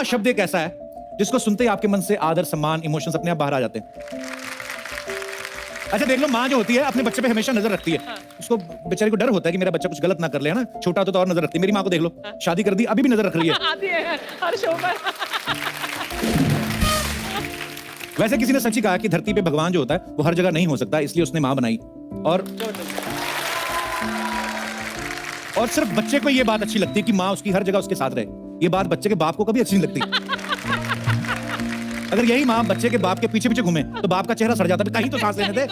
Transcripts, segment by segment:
शब्द एक ऐसा है जिसको सुनते ही आपके मन से आदर, सम्मान, इमोशंस अपने आप बाहर आ जाते हैं। अच्छा देख लो, माँ जो होती है अपने बच्चे पे हमेशा नजर रखती है। उसको बेचारी को डर होता है कि मेरा बच्चा कुछ गलत ना कर ले, है ना। छोटा तो और नजर रखती है। मेरी माँ को देख लो, शादी कर दी अभी भी नजर रख रही है। आती है हर शो पर। वैसे किसी ने सच ही कहा कि धरती पे भगवान जो होता है वो हर जगह नहीं हो सकता, इसलिए उसने माँ बनाई। और सिर्फ बच्चे को ये बात अच्छी लगती है कि माँ उसकी हर जगह उसके साथ रहे। ये बात बच्चे के बाप को कभी अच्छी नहीं लगती। अगर यही माँ बच्चे के बाप के पीछे पीछे घूमे तो बाप का चेहरा सड़ जाता है, कहीं तो सांस लेने दे।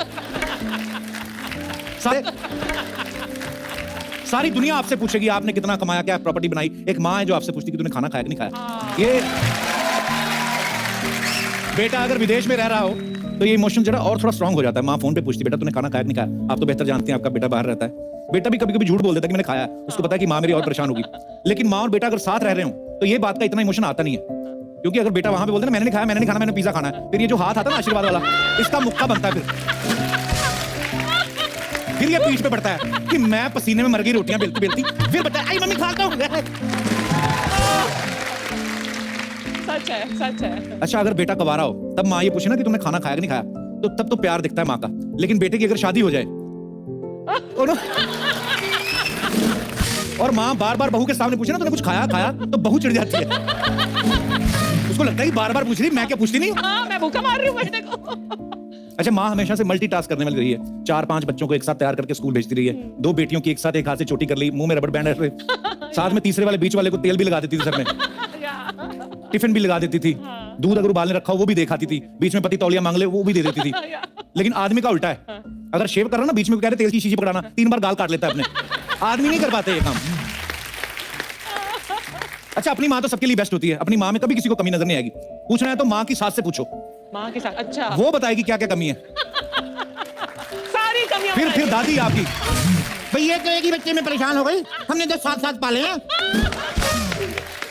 सारी दुनिया आपसे पूछेगी आपने कितना कमाया, क्या प्रॉपर्टी बनाई। एक माँ है जो आपसे पूछती कि तूने खाना खाया कि नहीं खाया। ये बेटा अगर विदेश में रह रहा हो तो ये इमोशन जरा और थोड़ा स्ट्रांग हो जाता है। माँ फोन पे पूछती बेटा तूने खाना खाया कि नहीं खाया। आप तो बेहतर जानते हैं, आपका बेटा बाहर रहता है। बेटा भी कभी कभी झूठ बोल देता है कि मैंने खाया। उसको पता है कि माँ मेरी और परेशान होगी। लेकिन माँ और बेटा अगर साथ रह रहे हो तो ये बात का इतना इमोशन आता नहीं है, क्योंकि अगर बेटा वहां पे बोलते ना मैंने नहीं खाया, मैंने नहीं खाना, मैंने पिज्जा खाना है, फिर ये जो हाथ आता है ना आशीर्वाद वाला, इसका मुक्का बनता है। फिर ये पीठ पे पड़ता है कि मैं पसीने में मर गई रोटियां बेलती बेलती, फिर बता आई मम्मी खाता हूं। सच है, सच है। अच्छा अगर बेटा कवारा हो तब माँ ये पूछे ना कि तुमने खाना खाया कि नहीं खाया, तो तब तो प्यार दिखता है माँ का। लेकिन बेटे की अगर शादी हो जाए और माँ बार बार बहू के सामने पूछे ना तूने कुछ खाया खाया, तो बहू चिढ़ जाती है। उसको लगता है कि बार बार पूछ रही, मैं क्या पूछती नहीं। हाँ, मैं भूखा मार रही हूँ बेटे को। अच्छा माँ हमेशा से मल्टीटास्क करने वाली रही है। 4-5 बच्चों को एक साथ तैयार करके स्कूल भेजती रही है। 2 बेटियों की एक साथ एक हाथ से चोटी कर ली, मुंह में रबर बैंड है, साथ में तीसरे वाले बीच वाले को तेल भी लगा देती थी सर में, टिफिन भी लगा देती थी, दूध अगर उबालने रखा हो वो भी दिखाती थी, बीच में पति तौलिया मांग ले वो भी दे देती थी। लेकिन आदमी का उल्टा है, अगर शेव कर रहा ना बीच में कह रहे तेल की शीशी पकड़ाना, 3 बार गाल काट लेता है अपने। आदमी नहीं कर पाते ये काम। अच्छा अपनी माँ तो सबके लिए बेस्ट होती है, अपनी माँ में कभी किसी को कमी नजर नहीं आएगी। पूछना है तो माँ की सास से पूछो, माँ के साथ। अच्छा वो बताएगी क्या क्या कमी है। सारी कमियां। फिर दादी आपकी भैया तो एक ही बच्चे में परेशान हो गई, हमने तो 7 पाले हैं।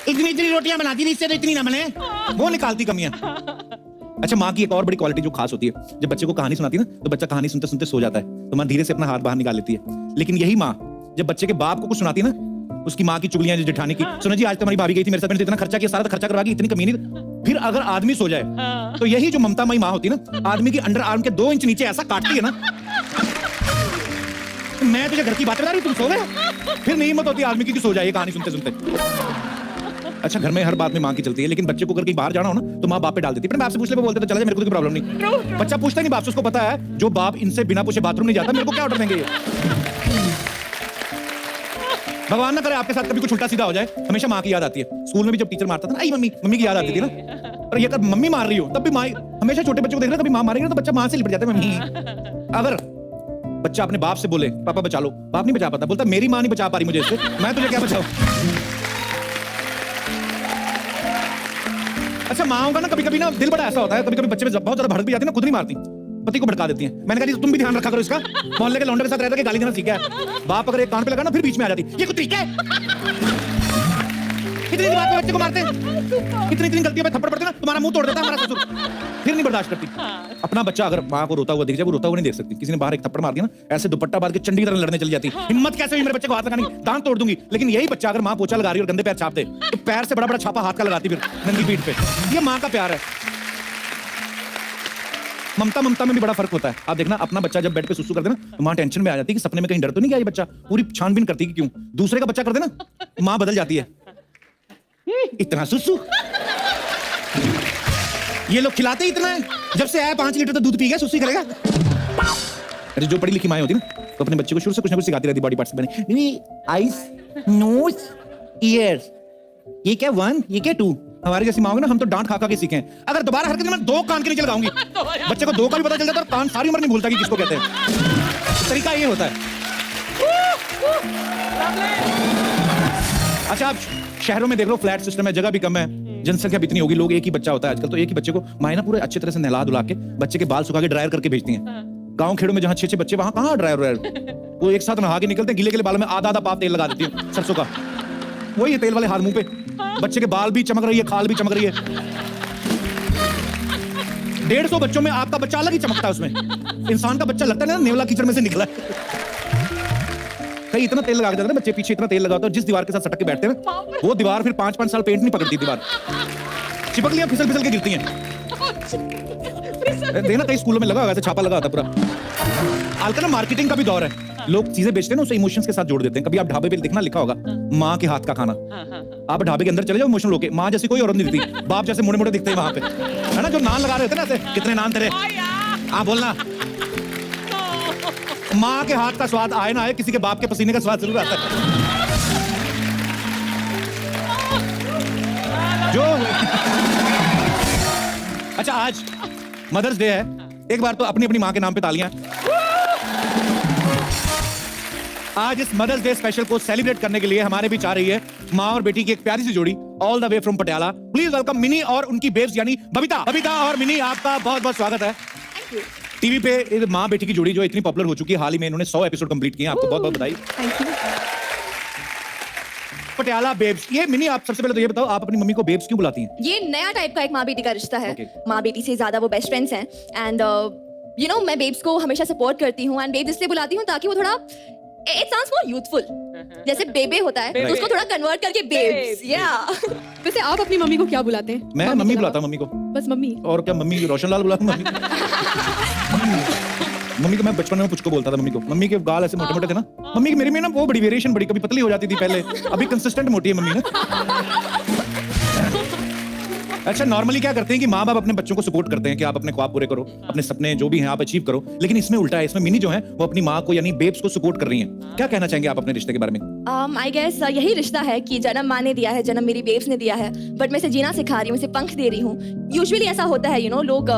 इतनी रोटियां बनाती थी, इससे तो इतनी ना बने। वो निकालती कमियां। अच्छा माँ की एक और बड़ी क्वालिटी जो खास होती है, जब बच्चे को कहानी सुनाती है ना तो बच्चा कहानी सुनते सुनते सो जाता है, तो माँ धीरे से अपना हाथ बाहर निकाल लेती है। लेकिन यही माँ जब बच्चे के बाप को कुछ सुनाती है ना, उसकी माँ की चुगलियां जेठानी की, सुनो जी आज तुम्हारी भाभी गई थी मेरे साथ, मैंने इतना खर्चा किया, सारा खर्चा करवा के इतनी कमी नहीं। फिर अगर आदमी सो जाए तो यही जो ममतामयी माँ होती है ना, आदमी की अंडर आर्म के 2 इंच नीचे ऐसा काटती है ना, मैं तुझे घर की बात बता रही, तुम सो गए। फिर नहीं हिम्मत होती आदमी की कि सो जाए कहानी सुनते सुनते। अच्छा घर में हर बात में माँ की चलती है, लेकिन बच्चे को अगर कहीं बाहर जाना हो ना तो माँ बाप पे डाल देती है। बाप से पूछ ले, बोलते तो चला जाए, मेरे को कोई प्रॉब्लम नहीं। बच्चा पूछता नहीं बाप से, उसको पता है जो बाप इनसे बिना पूछे बाथरूम नहीं जाता, मेरे को क्या ऑर्डर देंगे ये। भगवान ना करे आपके साथ कभी कुछ उल्टा सीधा हो जाए, हमेशा माँ की याद आती है। स्कूल में भी जब टीचर मारता था ना, आई मम्मी, मम्मी की याद आती थी ना। और ये अगर मम्मी मार रही हो तब भी माँ, हमेशा छोटे बच्चों को देख रहे कभी माँ मारेगी तो बच्चा माँ से लिपट जाता है मम्मी। अगर बच्चा अपने बाप से बोले पापा बचा लो, बाप नहीं बचा पाता, बोलता मेरी माँ नहीं बचा पा रही मुझे इससे, मैं तुझे क्या बचाऊं। अच्छा माँओं का ना कभी कभी ना दिल बड़ा ऐसा होता है, कभी कभी बच्चे में बहुत ज्यादा भड़क भी जाती है ना, खुद नहीं मारती, पति को भड़का देती हैं। मैंने कहा तुम भी ध्यान रखा करो इसका, मोहल्ले के लौंडे के साथ रहता है गाली देना सीखा है। बाप अगर एक कान पे लगा ना फिर बीच में आ जाती, ये कुछ तरीका है। इतनी बात में बच्चे को मारते हैं, इतनी गलतियों पे थप्पड़ पड़ते ना, तुम्हारा मुंह तोड़ देता है हमारा ससुर, फिर नहीं बर्दाश्त करती। अपना बच्चा अगर माँ को रोता हुआ दिख जाए, वो रोता हुआ नहीं देख सकती। किसी ने बाहर एक थप्पड़ मार दिया ना, ऐसे दुपट्टा बांध के चंडी की तरह लड़ने चली जाती। हिम्मत कैसे हुई मेरे बच्चे को हाथ लगाने की, दांत तोड़ दूंगी। लेकिन यही बच्चा अगर माँ पोछा लगा रही और गंदे पैर छाप दे तो पैर से बड़ा बड़ा छापा हाथ का लगाती फिर नंगी पीठ पे। ये माँ का प्यार है। ममता में भी बड़ा फर्क होता है। आप देखना अपना बच्चा जब बेड पे सुसु कर देना तो माँ टेंशन में आ जाती है कि सपने में कहीं डर तो नहीं गया ये बच्चा, पूरी छानबीन करती है कि क्यों। दूसरे का बच्चा कर देना माँ बदल जाती है, इतना सुसु ये लोग खिलाते इतना है, जब से आया 5 लीटर तो दूध पी गया, सुसु करेगा। अरे जो पढ़ी लिखी माँ होती है ना तो अपने बच्चे को शुरू से कुछ ना कुछ सिखाती रहती, बॉडी पार्ट्स बने, आईज, नोज, ईयर्स, ये क्या 1 ये क्या 2। हमारे जैसी माँ होगी ना, हम तो डांट खा खा के सीखे। अगर दोबारा हरकत में 2 कान के नीचे लगाऊंगी, बच्चे को 2 का भी पता चल जाता है और कान सारी उम्र नहीं भूलता कि किसको कहते हैं। तरीका ये होता है। अच्छा आप शहरों में देख लो, फ्लैट सिस्टम है, जगह भी कम है, जनसंख्या भी इतनी होगी, लोग एक ही बच्चा होता है आजकल, तो एक ही बच्चे को माँ ना पूरे अच्छी तरह से नहला धुला के बच्चे के बाल सुखा के ड्रायर करके भेजती हैं। गाँव खेड़ों में जहाँ 6-6 बच्चे, वहाँ कहाँ ड्रायर, वो एक साथ नहा के निकलते हैं, गीले गीले बालों में आधा पाव तेल लगा देती है सरसों का, वही है तेल वाले हाथ मुंह पे, बच्चे के बाल भी चमक रही है, खाल भी चमक रही है। 150 बच्चों में आपका बच्चा अलग ही चमकता है। उसमें इंसान का बच्चा लगता है ना नेवला कीचड़ में से निकला है। कहीं इतना तेल लगा के जाता है बच्चे पीछे, इतना तेल लगाते हैं जिस दीवार के साथ सटक के बैठते हैं वो दीवार फिर 5-5 साल पेंट नहीं पकड़ती दीवार। चिपक लिया, फिसल फिसल के गिरती हैं। देखना कई स्कूलों में लगा होगा, ऐसे छापा लगा होता पूरा। आजकल ना मार्केटिंग का भी दौर है, लोग चीजें बेचते हैं ना, उसे इमोशंस के साथ जोड़ देते हैं। कभी आप ढाबे पे देखना लिखा होगा माँ के हाथ का खाना, आप ढाबे के अंदर चले जाओ इमोशनल होके, माँ जैसी कोई औरत नहीं दिखती, बाप जैसे मोटे मोटे दिखते हैं वहां पे, है ना, जो नान लगा रहे थे ना ऐसे, कितने नान तेरे, हाँ बोलना। माँ के हाथ का स्वाद आए ना आए, किसी के बाप के पसीने का स्वाद जरूर आता है। जो अच्छा, आज मदर्स डे है, एक बार तो अपनी अपनी माँ के नाम पे तालियां। आज इस मदर्स डे स्पेशल को सेलिब्रेट करने के लिए हमारे बीच आ रही है माँ और बेटी की एक प्यारी सी जोड़ी, all the way from Patiala. Please welcome mini और उनकी बेब्स यानी बबीता। बबीता और मिनी, आपका बहुत बहुत स्वागत है टीवी पे। माँ बेटी की जोड़ी जो इतनी पॉपुलर हो चुकी है, हाल ही में इन्होंने 100 एपिसोड कंप्लीट किए हैं, आपको बहुत बहुत बधाई। Thank you. पटियाला बेब्स, ये मिनी आप सबसे पहले तो ये बताओ, आप अपनी मम्मी को बेब्स क्यों बुलाती हैं? ये नया टाइप का एक माँ बेटी का रिश्ता है। Okay. माँ बेटी से ज्यादा वो बेस्ट फ्रेंड्स हैं एंड यू नो मैं बेब्स को हमेशा सपोर्ट करती हूँ एंड बेब्स इसलिए बुलाती हूँ ताकि वो थोड़ा इट साउंड्स मोर यूथफुल, जैसे बेबे होता है Baby. तो उसको थोड़ा कन्वर्ट करके बेब्स। या वैसे आप अपनी मम्मी को क्या बुलाते हैं? मैं मम्मी मम्मी के बुलाता अलावा? हूँ मम्मी को। बस मम्मी। और क्या मम्मी रोशनलाल बुलाता हूँ मम्मी। मम्मी को मैं बचपन में पुचको बोलता था मम्मी को। मम्मी के गाल ऐसे मोटे मोटे थे ना, मम्मी की मेरी में ना वो बड़ी वेरिएशन, बड़ी कभी पतली हो जाती थी पहले, अभी कंसिस्टेंट मोटी है मम्मी ना। अच्छा, नॉर्मली क्या करते हैं कि माँ बाप अपने बच्चों को सपोर्ट करते हैं कि आप अपने ख्वाब पूरे करो, अपने सपने जो भी हैं आप अचीव करो, लेकिन इसमें उल्टा है, इसमें मिनी जो है वो अपनी माँ को यानी बेब्स को सपोर्ट कर रही हैं। क्या कहना चाहेंगे आप अपने रिश्ते के बारे में? आई गेस यही रिश्ता है कि जन्म माँ ने दिया है, जन्म मेरी बेब्स ने दिया है, बट मैं इसे जीना सिखा रही हूँ, इसे पंख दे रही हूँ। यूजुअली ऐसा होता है, यू नो, लोग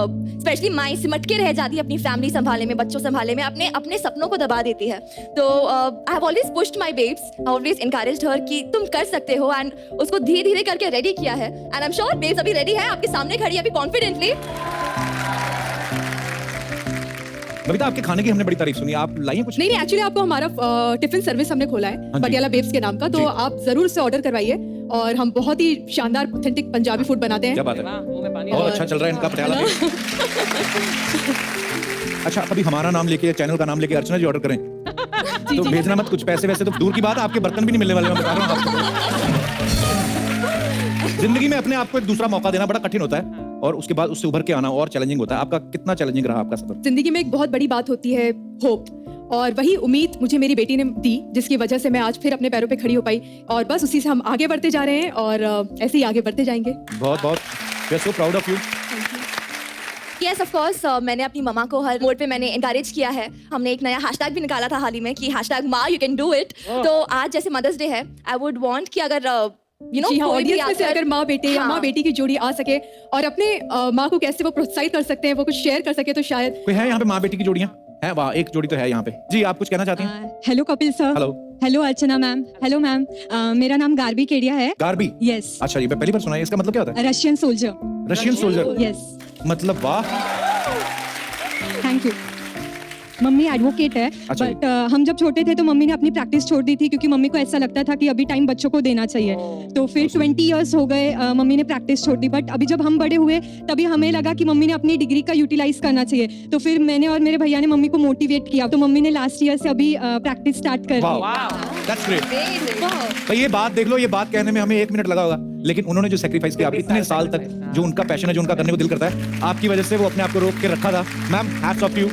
स्पेशली माँ सिमट के रह जाती है अपनी फैमिली संभालने में, बच्चों संभालने में, अपने अपने सपनों को दबा देती है। तो I have always pushed my babes, always encouraged her कि तुम कर सकते हो एंड उसको धीरे धीरे करके रेडी किया है and I am sure babes अभी रेडी है, आपके सामने खड़ी है अभी कॉन्फिडेंटली। बबीता, आपके खाने की हमने बड़ी तारीफ सुनी, आप लाइए कुछ? नहीं एक्चुअली आपको हमारा टिफिन सर्विस हमने खोला है जी। पटियाला बेब्स के नाम का, तो जी। आप जरूर से ऑर्डर करवाइए और हम बहुत ही शानदार ऑथेंटिक पंजाबी फूड बनाते क्या हैं। बात है, बहुत अच्छा चल रहा है इनका पटियाला बेब्स। अच्छा, अभी हमारा नाम लेके, चैनल का नाम लेके अर्चना जी ऑर्डर करें तो भेजना मत कुछ, पैसे वैसे तो दूर की बात है, आपके बर्तन भी नहीं मिलने वाले, मैं बता रहा हूँ आपको। जिंदगी में अपने आप को एक दूसरा मौका देना बड़ा कठिन होता है और उसके बाद उससे उभर के आना और चैलेंजिंग होता है। आपका कितना चैलेंजिंग रहा आपका सफर? जिंदगी में एक बहुत बड़ी बात होती है होप, और वही उम्मीद मुझे मेरी बेटी ने दी, जिसकी वजह से मैं आज फिर अपने पैरों पे खड़ी हो पाई और बस उसी से हम आगे बढ़ते जा रहे हैं और ऐसे ही आगे बढ़ते जाएंगे। बहुत बहुत, we are so proud of you. Yes of course, मैंने अपनी मम्मा को हर मोड पे मैंने एनकरेज किया है। हमने एक नया हैशटैग भी निकाला था हाल ही में कि हैशटैग माँ यू कैन डू इट। तो आज जैसे मदर्स डे है, आई वुड वांट कि अगर यू नो जी हाँ, कोई भी ऑडियंस में से आकर- अगर माँ बेटे या हाँ। माँ बेटी की जोड़ी आ सके और अपने माँ को कैसे वो प्रोत्साहित कर सकते हैं, वो कुछ शेयर कर सके, तो शायद। कोई है यहाँ पे माँ बेटी की जोड़ियाँ? है, वाह, एक जोड़ी तो है यहाँ पे। जी, आप कुछ कहना चाहती हैं? Hello Kapil sir. Hello. Hello Archana ma'am. Hello ma'am, मेरा नाम गार्बी केडिया है। गार्बी? यस। अच्छा, ये मैं पहली बार सुना है, इसका मतलब क्या होता है? Russian soldier. Russian soldier? Yes. मतलब वाह। Thank you. मम्मी एडवोकेट है, अच्छा। बट हम जब छोटे थे तो मम्मी ने अपनी प्रैक्टिस छोड़ दी थी क्योंकि मम्मी को ऐसा लगता था कि अभी टाइम बच्चों को देना चाहिए। तो फिर 20 इयर्स हो गए मम्मी ने प्रैक्टिस छोड़ दी, बट अभी जब हम बड़े हुए तभी हमें लगा कि मम्मी ने अपनी डिग्री का यूटिलाइज करना चाहिए। तो फिर मैंने और मेरे भैया ने मम्मी को मोटिवेट किया, तो मम्मी ने लास्ट ईयर से अभी प्रैक्टिस स्टार्ट कर दी। वाह, दैट्स ग्रेट। भाई ये बात देख लो, ये बात कहने में हमें 1 मिनट लगा होगा, लेकिन उन्होंने जो सेक्रीफाइस किया इतने साल तक, जो उनका पैशन है, जो उनका करने को दिल करता है, आपकी वजह से वो अपने आप को रोक के रखा था। Ma'am, hats off you.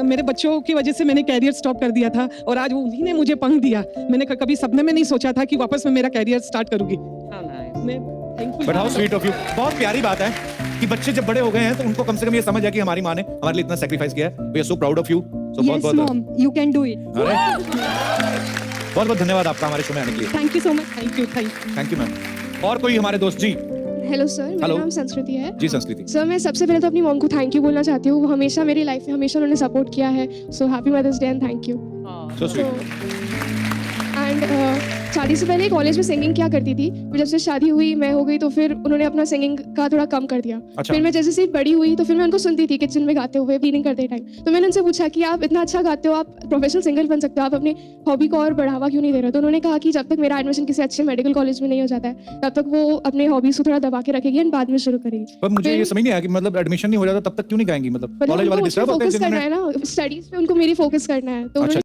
मेरे बच्चों की वजह से मैंने कैरियर स्टॉप कर दिया था और आज उन्हीं ने मुझे पंख दिया। मैंने कभी सपने में नहीं सोचा था कि वापस मैं मेरा कैरियर स्टार्ट करूंगी। मैं thankful. But how sweet of you. बहुत प्यारी बात है कि बच्चे जब बड़े हो गए हैं तो उनको कम से कम ये समझ है कि हमारी माँ ने हमारे लिए इतना सेक्रीफाइस किया है। We are so proud of you. So बहुत यस बहुत mom, you can do it. बहुत बहुत धन्यवाद आपका हमारे शो में आने के लिए। Thank you so much. Thank you. Thank you ma'am. और कोई हमारे दोस्त? जी हेलो सर, मेरा Hello. नाम संस्कृति है। जी संस्कृति। सर, मैं सबसे पहले तो अपनी मॉम को थैंक यू बोलना चाहती हूँ। वो हमेशा मेरी लाइफ में हमेशा उन्होंने सपोर्ट किया है। So happy mother's day and thank you. So sweet. And शादी से पहले कॉलेज में सिंगिंग किया करती थी, फिर जब से शादी हुई मैं हो गई तो फिर उन्होंने अपना सिंगिंग का थोड़ा कम कर दिया। अच्छा। फिर मैं जैसे जैसे बड़ी हुई तो फिर मैं उनको सुनती थी किचन में गाते हुए, क्लीनिंग करते टाइम। तो मैंने उनसे पूछा कि आप इतना अच्छा गाते हो, आप प्रोफेशनल सिंगर बन सकते हो, आप अपनी हॉबी को और बढ़ावा क्यों नहीं दे रहे हो? तो उन्होंने कहा कि जब तक मेरा एडमिशन किसी अच्छे मेडिकल कॉलेज में नहीं हो जाता है तब तक वो अपने हॉबीज को थोड़ा दबा के रखेगी एंड बाद में शुरू करेगी। पर मुझे फिर- ये समझ नहीं आया कि मतलब एडमिशन नहीं हो जाता तब तक क्यों नहीं गाएंगी? मतलब कॉलेज वाले डिस्टर्ब होते हैं फोकस करना जिन्होंने। है ना, स्टडीज पे उनको मेरी फोकस करना है तो अच्छा। उन्होंने